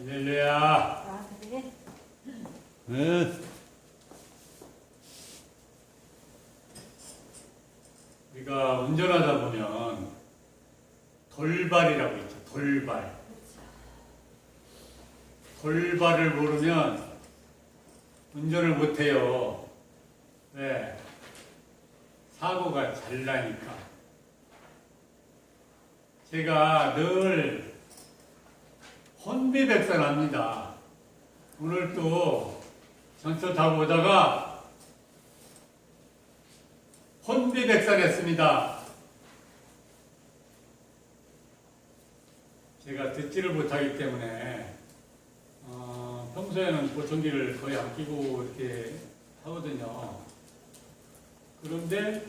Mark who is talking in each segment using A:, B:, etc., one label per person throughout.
A: 할렐루야.
B: 아, 그래?
A: 응. 우리가 운전하다 보면 돌발이라고 있죠. 돌발. 돌발을 모르면 운전을 못해요. 왜? 사고가 잘 나니까. 제가 늘 혼비백산합니다. 오늘 또 전철 타고 오다가 혼비백산했습니다. 제가 듣지를 못하기 때문에 평소에는 보청기를 거의 안 끼고 이렇게 하거든요. 그런데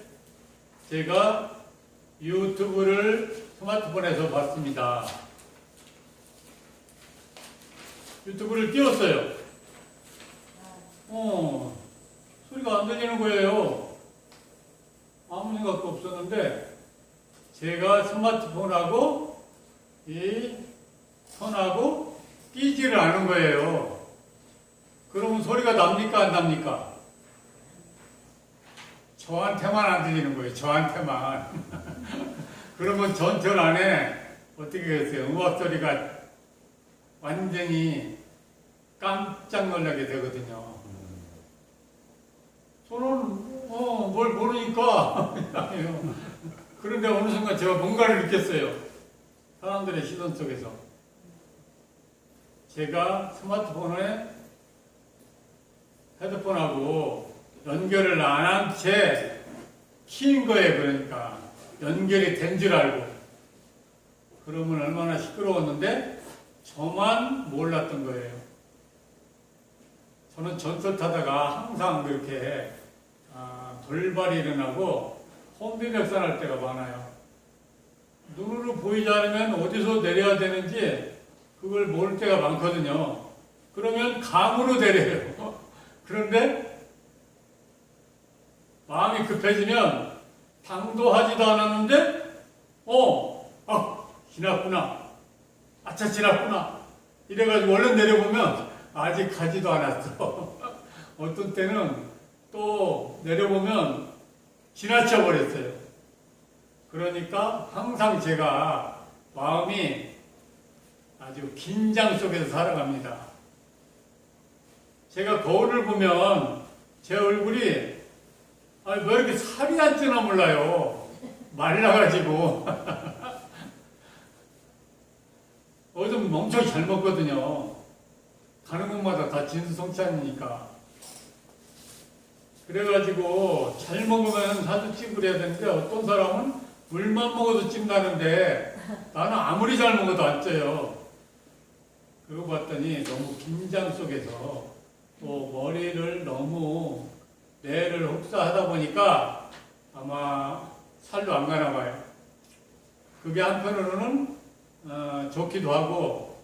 A: 제가 유튜브를 스마트폰에서 봤습니다. 유튜브를 띄웠어요. 소리가 안 들리는 거예요. 아무 생각도 없었는데 제가 스마트폰하고 이 손하고 끼지를 않은 거예요. 그러면 소리가 납니까 안 납니까? 저한테만 안 들리는 거예요. 저한테만. 그러면 전철 안에 어떻게 했어요? 음악 소리가 완전히 깜짝 놀라게 되거든요. 저는 뭘 모르니까 그런데 어느 순간 제가 뭔가를 느꼈어요. 사람들의 시선 속에서 제가 스마트폰에 헤드폰하고 연결을 안 한 채 키는 거예요. 그러니까 연결이 된 줄 알고. 그러면 얼마나 시끄러웠는데 저만 몰랐던 거예요. 저는 전철 타다가 항상 그렇게 돌발이 일어나고 혼비백산할 때가 많아요. 눈으로 보이지 않으면 어디서 내려야 되는지 그걸 모를 때가 많거든요. 그러면 감으로 내려요. 그런데 마음이 급해지면 당도하지도 않았는데 지났구나. 아차 지났구나. 이래가지고 얼른 내려보면 아직 가지도 않았어. 어떤 때는 또 내려보면 지나쳐 버렸어요. 그러니까 항상 제가 마음이 아주 긴장 속에서 살아갑니다. 제가 거울을 보면 제 얼굴이 왜 이렇게 살이 안 찌나 몰라요. 말라가지고. 어좀 엄청 잘 먹거든요. 가는 곳마다 다 진수성찬이니까. 그래가지고 잘 먹으면 살도 찌고 그래야 되는데 어떤 사람은 물만 먹어도 찐다는데 나는 아무리 잘 먹어도 안 쪄요. 그거 봤더니 너무 긴장 속에서 또 머리를 너무 뇌를 흡사하다 보니까 아마 살도 안 가나 봐요. 그게 한편으로는 좋기도 하고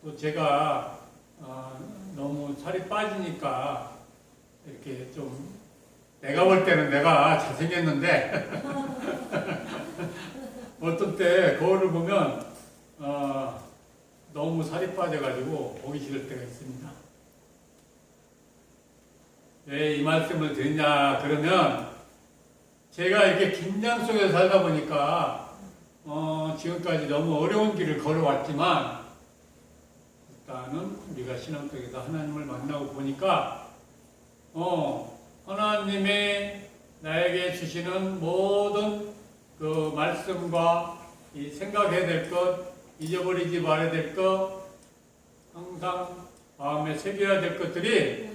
A: 또 제가 너무 살이 빠지니까 이렇게 좀 내가 볼 때는 내가 잘생겼는데 어떤 때 거울을 보면 너무 살이 빠져가지고 보기 싫을 때가 있습니다. 왜 이 말씀을 드리냐 그러면 제가 이렇게 긴장 속에서 살다 보니까 지금까지 너무 어려운 길을 걸어왔지만 일단은 우리가 신앙 속에서 하나님을 만나고 보니까 하나님이 나에게 주시는 모든 그 말씀과 이 생각해야 될 것, 잊어버리지 말아야 될 것, 항상 마음에 새겨야 될 것들이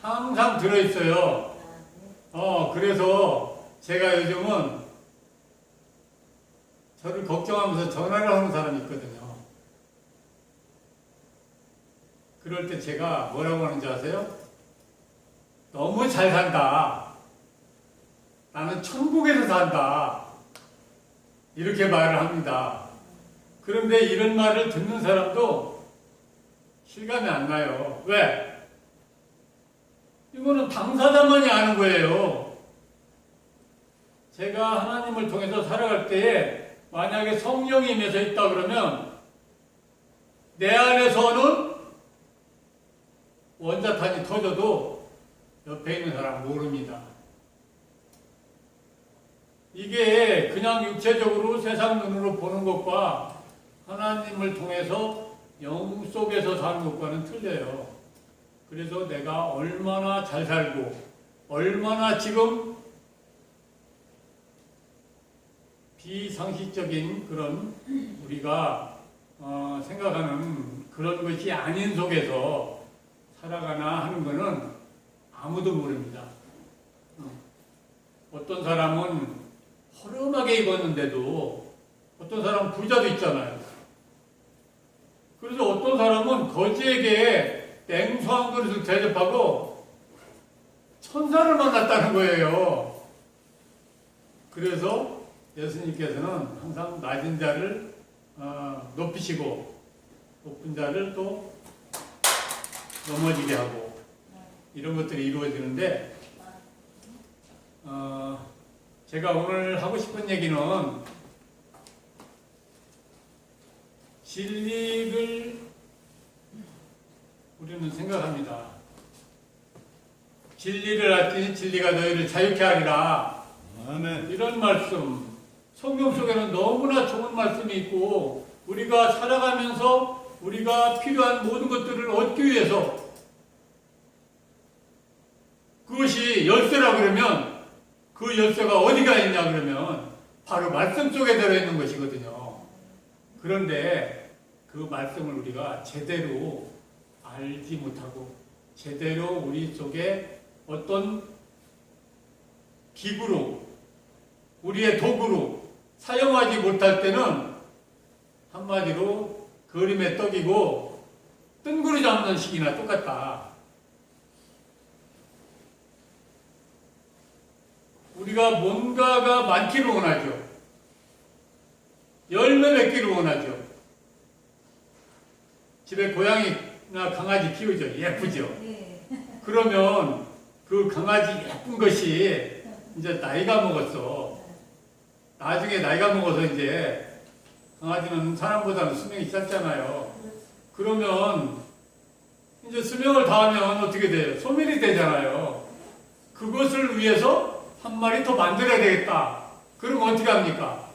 A: 항상 들어있어요. 그래서 제가 요즘은 저를 걱정하면서 전화를 하는 사람이 있거든요. 그럴 때 제가 뭐라고 하는지 아세요? 너무 잘 산다. 나는 천국에서 산다. 이렇게 말을 합니다. 그런데 이런 말을 듣는 사람도 실감이 안 나요. 왜? 이거는 당사자만이 아는 거예요. 제가 하나님을 통해서 살아갈 때에 만약에 성령이 임해서 있다 그러면 내 안에서는 원자탄이 터져도 옆에 있는 사람 모릅니다. 이게 그냥 육체적으로 세상 눈으로 보는 것과 하나님을 통해서 영웅 속에서 사는 것과는 틀려요. 그래서 내가 얼마나 잘 살고 얼마나 지금 비상식적인 그런 우리가 생각하는 그런 것이 아닌 속에서 살아가나 하는 것은 아무도 모릅니다. 어떤 사람은 허름하게 입었는데도 어떤 사람은 부자도 있잖아요. 그래서 어떤 사람은 거지에게 냉수한 그릇을 대접하고 천사를 만났다는 거예요. 그래서 예수님께서는 항상 낮은 자를 높이시고 높은 자를 또 넘어지게 하고 이런 것들이 이루어지는데 제가 오늘 하고 싶은 얘기는 진리를 우리는 생각합니다. 진리를 알지 진리가 너희를 자유케 하리라.
B: 아멘.
A: 이런 말씀 성경 속에는 너무나 좋은 말씀이 있고 우리가 살아가면서 우리가 필요한 모든 것들을 얻기 위해서 그것이 열쇠라 그러면 그 열쇠가 어디가 있냐 그러면 바로 말씀 속에 들어있는 것이거든요. 그런데 그 말씀을 우리가 제대로 알지 못하고 제대로 우리 속에 어떤 기구로 우리의 도구로 사용하지 못할 때는 한마디로 그림의 떡이고 뜬구리 잡는 식이나 똑같다. 우리가 뭔가가 많기를 원하죠. 열매 맺기를 원하죠. 집에 고양이나 강아지 키우죠. 예쁘죠. 그러면 그 강아지 예쁜 것이 이제 나이가 먹었어. 나중에 나이가 먹어서 이제 강아지는 사람보다는 수명이 짧잖아요. 그러면 이제 수명을 다하면 어떻게 돼요? 소멸이 되잖아요. 그것을 위해서 한 마리 더 만들어야 되겠다. 그러면 어떻게 합니까?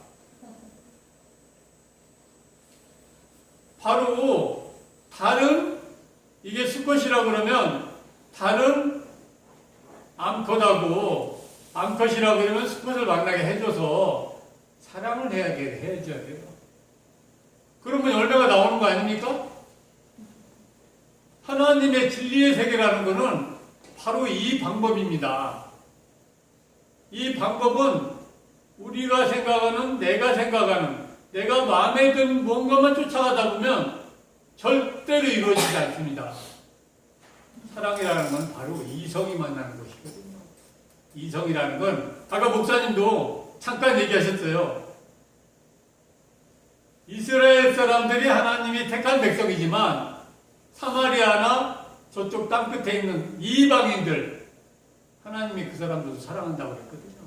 A: 바로 다른 이게 수컷이라 그러면 다른 암컷하고 암컷이라 그러면 수컷을 만나게 해줘서 사랑을 해줘야 돼요. 그러면 열매가 나오는 거 아닙니까? 하나님의 진리의 세계라는 것은 바로 이 방법입니다. 이 방법은 우리가 생각하는, 내가 생각하는, 내가 마음에 든 뭔가만 쫓아가다 보면 절대로 이루어지지 않습니다. 사랑이라는 건 바로 이성이 만나는 것이거든요. 이성이라는 건 아까 목사님도 잠깐 얘기하셨어요. 이스라엘 사람들이 하나님이 택한 백성이지만 사마리아나 저쪽 땅끝에 있는 이방인들 하나님이 그 사람들도 사랑한다고 그랬거든요.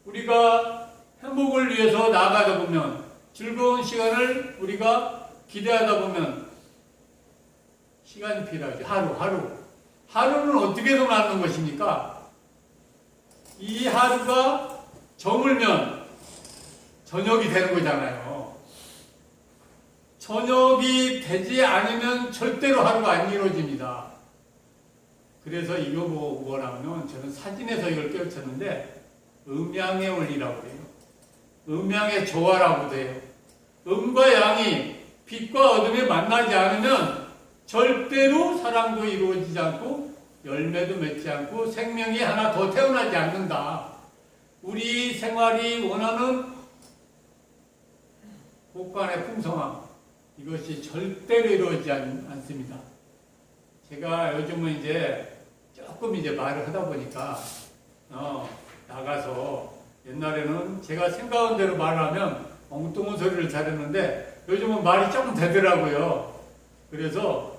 A: 우리가 행복을 위해서 나아가다 보면 즐거운 시간을 우리가 기대하다 보면 시간이 필요하죠. 하루는 어떻게 해서 맞는 것입니까? 이 하루가 저물면 저녁이 되는 거잖아요. 저녁이 되지 않으면 절대로 하루가 안 이루어집니다. 그래서 이거 뭐라면 저는 사진에서 이걸 깨우쳤는데 음양의 원리라고 해요. 음양의 조화라고 해요. 음과 양이 빛과 어둠이 만나지 않으면 절대로 사랑도 이루어지지 않고 열매도 맺지 않고 생명이 하나 더 태어나지 않는다. 우리 생활이 원하는 곳간의 풍성함 이것이 절대로 이루어지지 않습니다. 제가 요즘은 이제 조금 이제 말을 하다 보니까 나가서 옛날에는 제가 생각한 대로 말을 하면 엉뚱한 소리를 잘했는데 요즘은 말이 조금 되더라고요. 그래서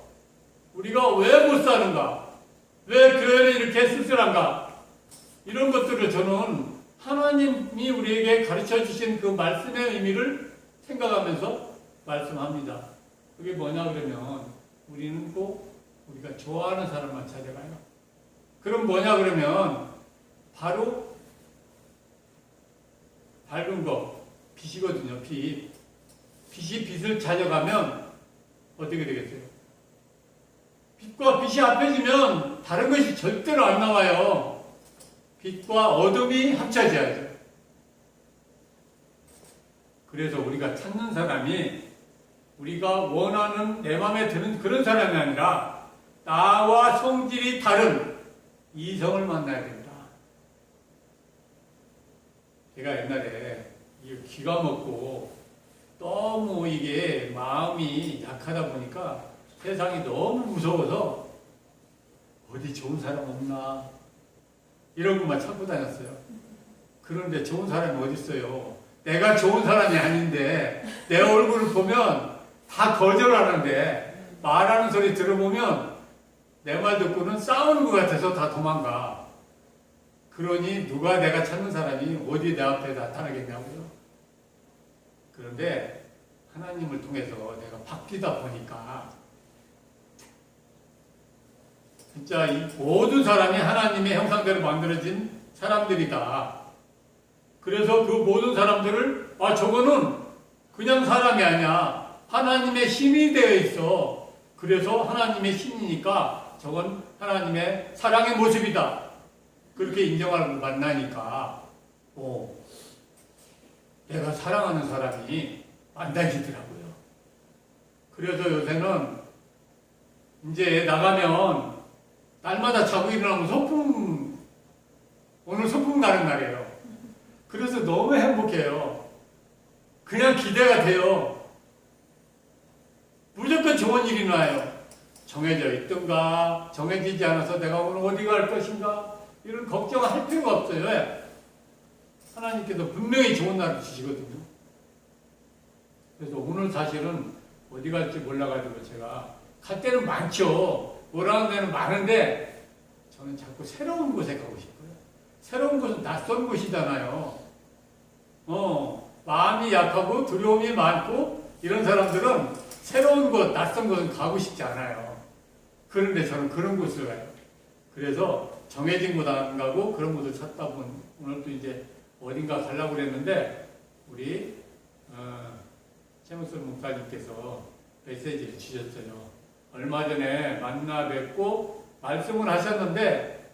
A: 우리가 왜 못 사는가? 왜 교회는 이렇게 쓸쓸한가? 이런 것들을 저는 하나님이 우리에게 가르쳐 주신 그 말씀의 의미를 생각하면서 말씀합니다. 그게 뭐냐 그러면 우리는 꼭 우리가 좋아하는 사람만 찾아가요. 그럼 뭐냐 그러면 바로 밝은 거, 빛이거든요. 빛. 빛이 빛을 찾아가면 어떻게 되겠어요? 빛과 빛이 합해지면 다른 것이 절대로 안 나와요. 빛과 어둠이 합쳐져야죠. 그래서 우리가 찾는 사람이 우리가 원하는 내 마음에 드는 그런 사람이 아니라 나와 성질이 다른 이성을 만나야 된다. 제가 옛날에 기가 먹고 너무 이게 마음이 약하다 보니까 세상이 너무 무서워서 어디 좋은 사람 없나 이런 것만 찾고 다녔어요. 그런데 좋은 사람이 어디 있어요? 내가 좋은 사람이 아닌데 내 얼굴을 보면 다 거절하는데 말하는 소리 들어보면 내 말 듣고는 싸우는 것 같아서 다 도망가. 그러니 누가 내가 찾는 사람이 어디 내 앞에 나타나겠냐고요. 그런데 하나님을 통해서 내가 바뀌다 보니까 진짜 이 모든 사람이 하나님의 형상대로 만들어진 사람들이다. 그래서 그 모든 사람들을 저거는 그냥 사람이 아니야. 하나님의 힘이 되어 있어. 그래서 하나님의 신이니까 저건 하나님의 사랑의 모습이다. 그렇게 인정하고 만나니까 내가 사랑하는 사람이 만나지더라고요. 그래서 요새는 이제 나가면 날마다 자고 일어나면 오늘 소풍 가는 날이에요. 그래서 너무 행복해요. 그냥 기대가 돼요. 무조건 좋은 일이 나요. 정해져 있던가 정해지지 않아서 내가 오늘 어디 갈 것인가 이런 걱정할 필요가 없어요. 왜? 하나님께서 분명히 좋은 날을 주시거든요. 그래서 오늘 사실은 어디 갈지 몰라가지고 제가 갈 데는 많죠. 오라는 데는 많은데 저는 자꾸 새로운 곳에 가고 싶어요. 새로운 곳은 낯선 곳이잖아요. 마음이 약하고 두려움이 많고 이런 사람들은 새로운 곳, 낯선 곳은 가고 싶지 않아요. 그런데 저는 그런 곳을 가요. 그래서 정해진 곳 안 가고 그런 곳을 찾다 보니 오늘 또 이제 어딘가 가려고 그랬는데 우리 최문선 목사님께서 메시지를 주셨어요. 얼마 전에 만나 뵙고 말씀을 하셨는데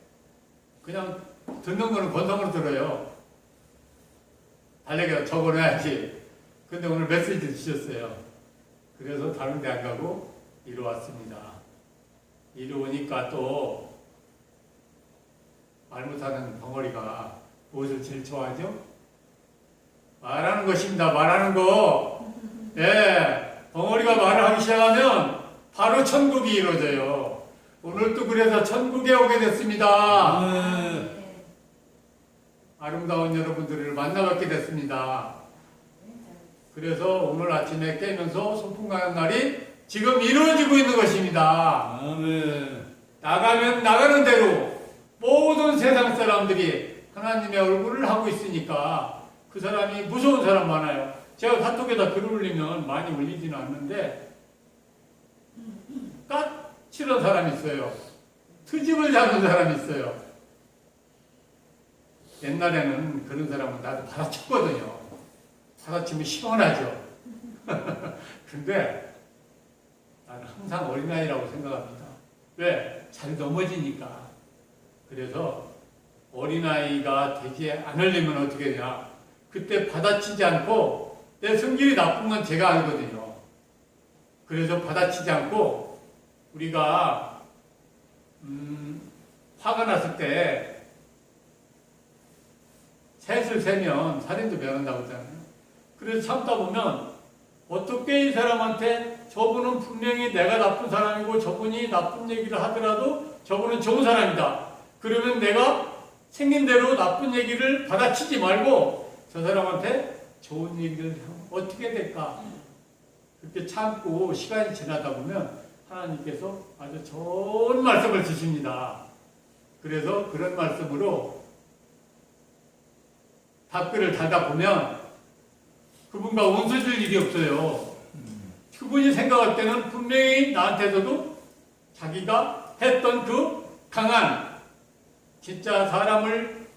A: 그냥 듣는 거는 권성으로 들어요. 달력에 적어놔야지. 근데 오늘 메시지를 주셨어요. 그래서 다른 데 안 가고 이리 왔습니다. 이리 오니까 또 말 못하는 벙어리가 무엇을 제일 좋아하죠? 말하는 것입니다. 말하는 거. 예, 벙어리가 말을 하기 시작하면 바로 천국이 이루어져요. 오늘도 그래서 천국에 오게 됐습니다. 아름다운 여러분들을 만나뵙게 됐습니다. 그래서 오늘 아침에 깨면서 소풍 가는 날이 지금 이루어지고 있는 것입니다. 나가면 나가는 대로 모든 세상 사람들이 하나님의 얼굴을 하고 있으니까 그 사람이 무서운 사람 많아요. 제가 카톡에다 글을 올리면 많이 올리지는 않는데 까칠한 사람이 있어요. 트집을 잡는 사람이 있어요. 옛날에는 그런 사람은 나도 받아쳤거든요. 받아치면 시원하죠. 근데 나는 항상 어린아이라고 생각합니다. 왜? 잘 넘어지니까. 그래서 어린아이가 되지 않으려면 어떻게 되냐. 그때 받아치지 않고 내 성질이 나쁜 건 제가 알거든요. 그래서 받아치지 않고 우리가 화가 났을 때 셋을 세면 살인도 면한다고 하잖아요. 그래서 참다 보면 어떻게 이 사람한테 저분은 분명히 내가 나쁜 사람이고 저분이 나쁜 얘기를 하더라도 저분은 좋은 사람이다. 그러면 내가 생긴 대로 나쁜 얘기를 받아치지 말고 저 사람한테 좋은 얘기를 하면 어떻게 될까? 그렇게 참고 시간이 지나다 보면 하나님께서 아주 좋은 말씀을 주십니다. 그래서 그런 말씀으로 답글을 달다 보면 그분과 원수질 일이 없어요. 그분이 생각할 때는 분명히 나한테서도 자기가 했던 그 강한 진짜 사람을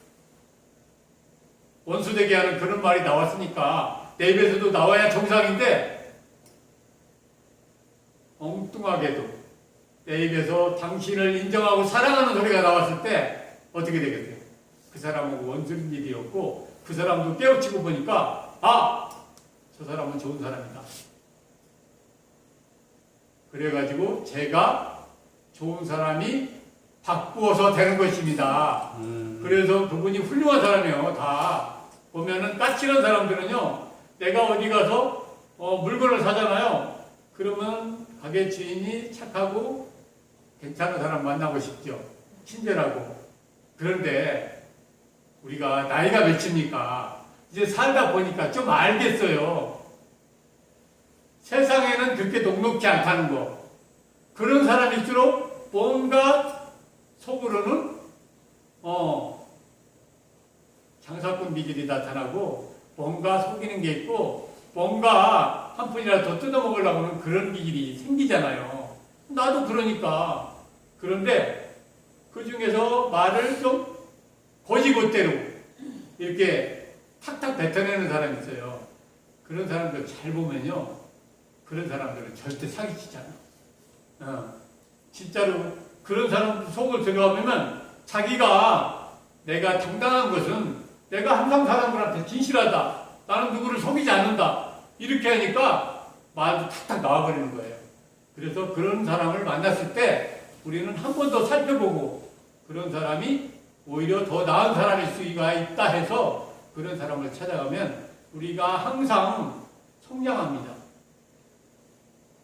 A: 원수되게 하는 그런 말이 나왔으니까 내 입에서도 나와야 정상인데 엉뚱하게도 내 입에서 당신을 인정하고 사랑하는 소리가 나왔을 때 어떻게 되겠어요? 그 사람하고 원수인 일이었고 그 사람도 깨우치고 보니까 아! 저 사람은 좋은 사람이다. 그래가지고 제가 좋은 사람이 바꾸어서 되는 것입니다. 그래서 그분이 훌륭한 사람이에요. 다 보면은 까칠한 사람들은요, 내가 어디 가서 물건을 사잖아요. 그러면 가게 주인이 착하고 괜찮은 사람 만나고 싶죠. 친절하고. 그런데 우리가 나이가 몇입니까? 이제 살다 보니까 좀 알겠어요. 세상에는 그렇게 녹록지 않다는 거. 그런 사람일수록 뭔가 속으로는 장사꾼 비질이 나타나고 뭔가 속이는 게 있고 뭔가 한 푼이라도 더 뜯어먹으려고 하는 그런 비질이 생기잖아요. 나도 그러니까. 그런데 그 중에서 말을 좀 거지것대로 이렇게 탁탁 뱉어내는 사람이 있어요. 그런 사람들 잘 보면요. 그런 사람들은 절대 사기치잖아. 진짜로 그런 사람 속을 들어가면 자기가 내가 당당한 것은 내가 항상 사람들한테 진실하다. 나는 누구를 속이지 않는다. 이렇게 하니까 말도 탁탁 나와버리는 거예요. 그래서 그런 사람을 만났을 때 우리는 한 번 더 살펴보고 그런 사람이 오히려 더 나은 사람일 수가 있다 해서 그런 사람을 찾아가면 우리가 항상 성장합니다.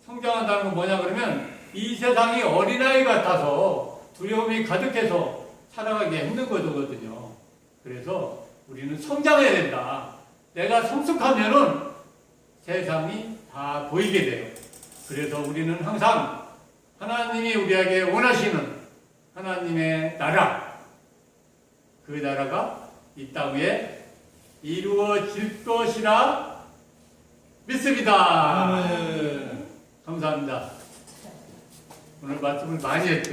A: 성장한다는 건 뭐냐 그러면 이 세상이 어린아이 같아서 두려움이 가득해서 살아가기 힘든 거거든요. 그래서 우리는 성장해야 된다. 내가 성숙하면은 세상이 다 보이게 돼요. 그래서 우리는 항상 하나님이 우리에게 원하시는 하나님의 나라, 그 나라가 이 땅에 이루어질 것이라 믿습니다. 감사합니다. 오늘 말씀을 많이 했죠.